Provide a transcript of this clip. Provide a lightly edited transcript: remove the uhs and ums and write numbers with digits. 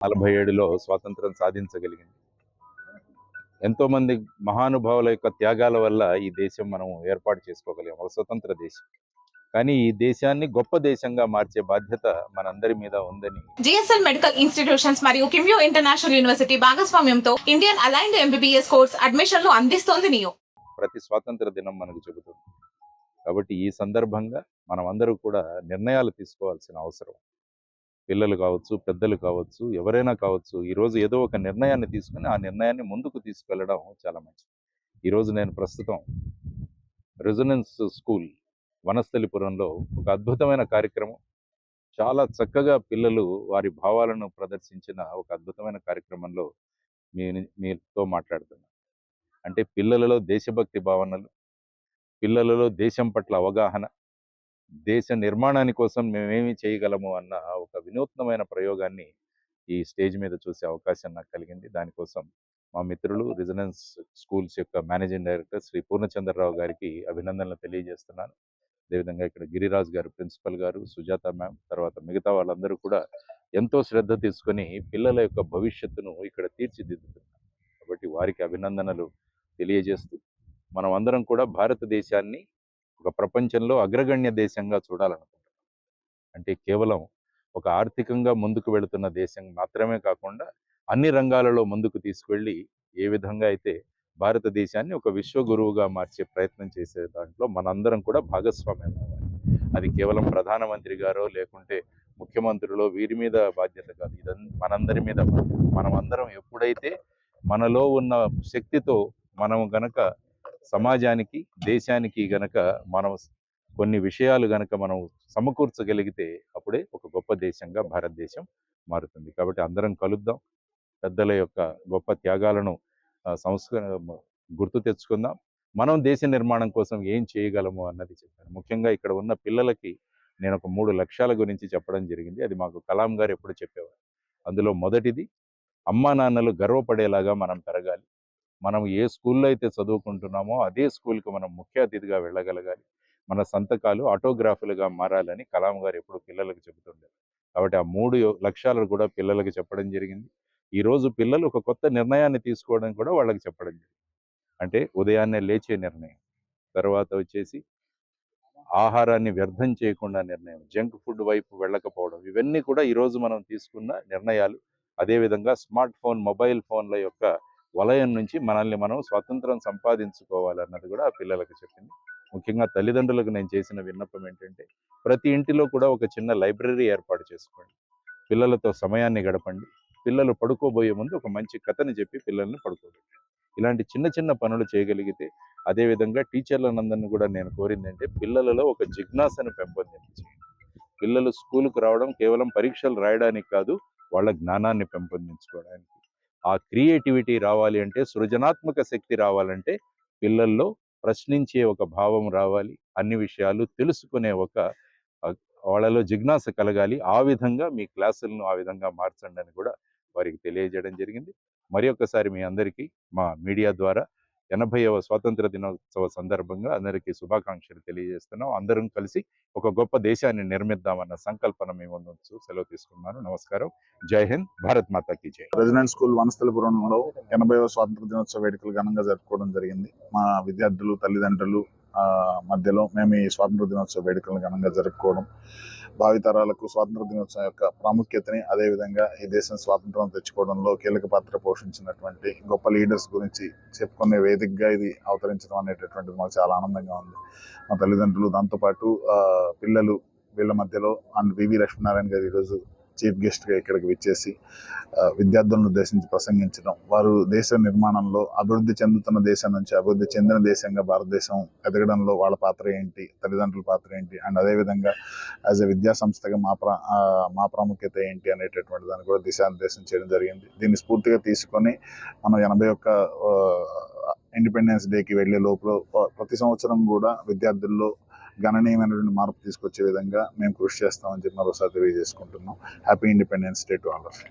47లో స్వాతంత్రం సాధించగలిగింది. ఎంతోమంది మహానుభావుల యొక్క త్యాగాల వల్ల ఈ దేశం మనం ఏర్పాటు చేసుకోగలిగాం. ఒక స్వతంత్ర దేశం. కానీ ఈ దేశాన్ని గొప్ప దేశంగా మార్చే బాధ్యత మనందరి మీద ఉందని జిఎస్ఎల్ మెడికల్ ఇన్స్టిట్యూషన్స్ మరియు కిమ్యూ ఇంటర్నేషనల్ యూనివర్సిటీ భాగస్వామ్యంతో ఇండియన్ అలైన్డ్ ఎంబీబీఎస్ కోర్స్ అడ్మిషన్లు అందిస్తోంది నియో. ప్రతి స్వాతంత్ర దినం మనకు చెబుతుంది. కాబట్టి ఈ సందర్భంగా మనం అందరూ కూడా నిర్ణయాలు తీసుకోవాల్సిన అవసరం. పిల్లలు కావచ్చు, పెద్దలు కావచ్చు, ఎవరైనా కావచ్చు, ఈరోజు ఏదో ఒక నిర్ణయాన్ని తీసుకుని ఆ నిర్ణయాన్ని ముందుకు తీసుకెళ్లడం చాలా మంచిది. ఈరోజు నేను ప్రస్తుతం రెసిడెన్స్ స్కూల్ వనస్థలిపురంలో ఒక అద్భుతమైన కార్యక్రమం, చాలా చక్కగా పిల్లలు వారి భావాలను ప్రదర్శించిన ఒక అద్భుతమైన కార్యక్రమంలో మీతో మాట్లాడుతున్నాను. అంటే పిల్లలలో దేశభక్తి భావనలు, పిల్లలలో దేశం పట్ల అవగాహన, దేశ నిర్మాణాని కోసం మేమేమి చేయగలము అన్న ఒక వినూత్నమైన ప్రయోగాన్ని ఈ స్టేజ్ మీద చూసే అవకాశం నాకు కలిగింది. దానికోసం మా మిత్రులు రెసిడెన్స్ స్కూల్స్ యొక్క మేనేజింగ్ డైరెక్టర్ శ్రీ పూర్ణచంద్రరావు గారికి అభినందనలు తెలియజేస్తున్నాను. అదేవిధంగా ఇక్కడ గిరిరాజ్ గారు, ప్రిన్సిపల్ గారు, సుజాత మ్యామ్, తర్వాత మిగతా వాళ్ళందరూ కూడా ఎంతో శ్రద్ధ తీసుకొని పిల్లల యొక్క భవిష్యత్తును ఇక్కడ తీర్చిదిద్దుతున్నారు. కాబట్టి వారికి అభినందనలు తెలియజేస్తూ మనం అందరం కూడా భారతదేశాన్ని ఒక ప్రపంచంలో అగ్రగణ్య దేశంగా చూడాలనుకుంటున్నాం. అంటే కేవలం ఒక ఆర్థికంగా ముందుకు వెళుతున్న దేశం మాత్రమే కాకుండా అన్ని రంగాలలో ముందుకు తీసుకువెళ్ళి ఏ విధంగా అయితే భారతదేశాన్ని ఒక విశ్వగురువుగా మార్చే ప్రయత్నం చేసే దాంట్లో మనందరం కూడా భాగస్వామ్యం అవ్వాలి. అది కేవలం ప్రధానమంత్రి గారో లేకుంటే ముఖ్యమంత్రులో వీరి మీద బాధ్యత కాదు. మనందరి మీద మనం అందరం ఎప్పుడైతే మనలో ఉన్న శక్తితో మనం గనక సమాజానికి, దేశానికి గనక మనం కొన్ని విషయాలు గనక మనం సమకూర్చగలిగితే అప్పుడే ఒక గొప్ప దేశంగా భారతదేశం మారుతుంది. కాబట్టి అందరం కలుద్దాం. పెద్దల యొక్క గొప్ప త్యాగాలను గుర్తు తెచ్చుకుందాం. మనం దేశ నిర్మాణం కోసం ఏం చేయగలము అన్నది చెప్పాను. ముఖ్యంగా ఇక్కడ ఉన్న పిల్లలకి నేను ఒక 3 లక్ష్యాల గురించి చెప్పడం జరిగింది. అది మాకు కలాం గారు ఎప్పుడు చెప్పేవారు. అందులో మొదటిది, అమ్మా నాన్నలు గర్వపడేలాగా మనం పెరగాలి. మనం ఏ స్కూల్లో అయితే చదువుకుంటున్నామో అదే స్కూల్కి మనం ముఖ్య అతిథిగా వెళ్ళగలగాలి. మన సంతకాలు ఆటోగ్రాఫ్లుగా మారాలని కలాం గారు ఎప్పుడు పిల్లలకు చెబుతుండారు. కాబట్టి ఆ 3 లక్ష్యాలు కూడా పిల్లలకు చెప్పడం జరిగింది. ఈరోజు పిల్లలు ఒక కొత్త నిర్ణయాన్ని తీసుకోవడం కూడా వాళ్ళకి చెప్పడం జరిగింది. అంటే ఉదయాన్నే లేచే నిర్ణయం, తర్వాత వచ్చేసి ఆహారాన్ని వ్యర్థం చేయకుండా నిర్ణయం, జంక్ ఫుడ్ వైపు వెళ్ళకపోవడం, ఇవన్నీ కూడా ఈరోజు మనం తీసుకున్న నిర్ణయాలు. అదేవిధంగా స్మార్ట్ ఫోన్, మొబైల్ ఫోన్ల యొక్క వలయం నుంచి మనల్ని మనం స్వాతంత్రం సంపాదించుకోవాలన్నది కూడా ఆ పిల్లలకు చెప్పింది. ముఖ్యంగా తల్లిదండ్రులకు నేను చేసిన విన్నపం ఏంటంటే, ప్రతి ఇంటిలో కూడా ఒక చిన్న లైబ్రరీ ఏర్పాటు చేసుకోండి. పిల్లలతో సమయాన్ని గడపండి. పిల్లలు పడుకోబోయే ముందు ఒక మంచి కథని చెప్పి పిల్లల్ని పడుకోబెట్టండి. ఇలాంటి చిన్న చిన్న పనులు చేయగలిగితే, అదేవిధంగా టీచర్లందరినీ కూడా నేను కోరిందంటే పిల్లలలో ఒక జిజ్ఞాసను పెంపొందించేయండి. పిల్లలు స్కూలుకు రావడం కేవలం పరీక్షలు రాయడానికి కాదు, వాళ్ళ జ్ఞానాన్ని పెంపొందించుకోవడానికి. ఆ క్రియేటివిటీ రావాలి అంటే, సృజనాత్మక శక్తి రావాలంటే పిల్లల్లో ప్రశ్నించే ఒక భావం రావాలి. అన్ని విషయాలు తెలుసుకునే ఒక వాళ్ళలో జిజ్ఞాస కలగాలి. ఆ విధంగా మీ క్లాసులను ఆ విధంగా మార్చండి అని కూడా వారికి తెలియజేయడం జరిగింది. మరి ఒక్కసారి మీ అందరికీ మా మీడియా ద్వారా 80వ స్వాతంత్ర దినోత్సవ సందర్భంగా అందరికీ శుభాకాంక్షలు తెలియజేస్తున్నాం. అందరం కలిసి ఒక గొప్ప దేశాన్ని నిర్మిద్దామన్న సంకల్పన మీ ముందు సెలవు తీసుకున్నాను. నమస్కారం. జై హింద్. భారత్ మాతా కీ జై. రెసిడెన్స్ స్కూల్ వనస్థలిపురంలో 80వ స్వాతంత్ర దినోత్సవ వేడుకలు ఘనంగా జరుపుకోవడం జరిగింది. మా విద్యార్థులు, తల్లిదండ్రులు మధ్యలో మేము ఈ స్వాతంత్ర దినోత్సవ వేడుకలను ఘనంగా జరుపుకోవడం, భావితరాలకు స్వాతంత్ర దినోత్సవం యొక్క ప్రాముఖ్యతని, అదేవిధంగా ఈ దేశం స్వాతంత్రం తెచ్చుకోవడంలో కీలక పాత్ర పోషించినటువంటి గొప్ప లీడర్స్ గురించి చెప్పుకునే వేదికగా ఇది అవతరించడం అనేటటువంటిది మాకు చాలా ఆనందంగా ఉంది. మా తల్లిదండ్రులు, దాంతోపాటు పిల్లలు, వీళ్ళ మధ్యలో అండ్ వివి లక్ష్మీనారాయణ గారు ఈరోజు చీఫ్ గెస్ట్గా ఇక్కడికి విచ్చేసి విద్యార్థులను ఉద్దేశించి ప్రసంగించడం, వారు దేశ నిర్మాణంలో అభివృద్ధి చెందుతున్న దేశం నుంచి అభివృద్ధి చెందిన దేశంగా భారతదేశం ఎదగడంలో వాళ్ళ పాత్ర ఏంటి, తల్లిదండ్రుల పాత్ర ఏంటి, అండ్ అదేవిధంగా యాజ్ ఎ విద్యా సంస్థగా మా ప్రాముఖ్యత ఏంటి అనేటటువంటి దాన్ని కూడా దిశానిర్దేశం చేయడం జరిగింది. దీన్ని స్ఫూర్తిగా తీసుకొని మనం 81 ఇండిపెండెన్స్ డేకి వెళ్లే లోపల ప్రతి సంవత్సరం కూడా విద్యార్థుల్లో గణనీయమైనటువంటి మార్పు తీసుకొచ్చే విధంగా మేము కృషి చేస్తామని చెప్పి మరోసారి తెలియజేసుకుంటున్నాం. Happy independence day to all of you.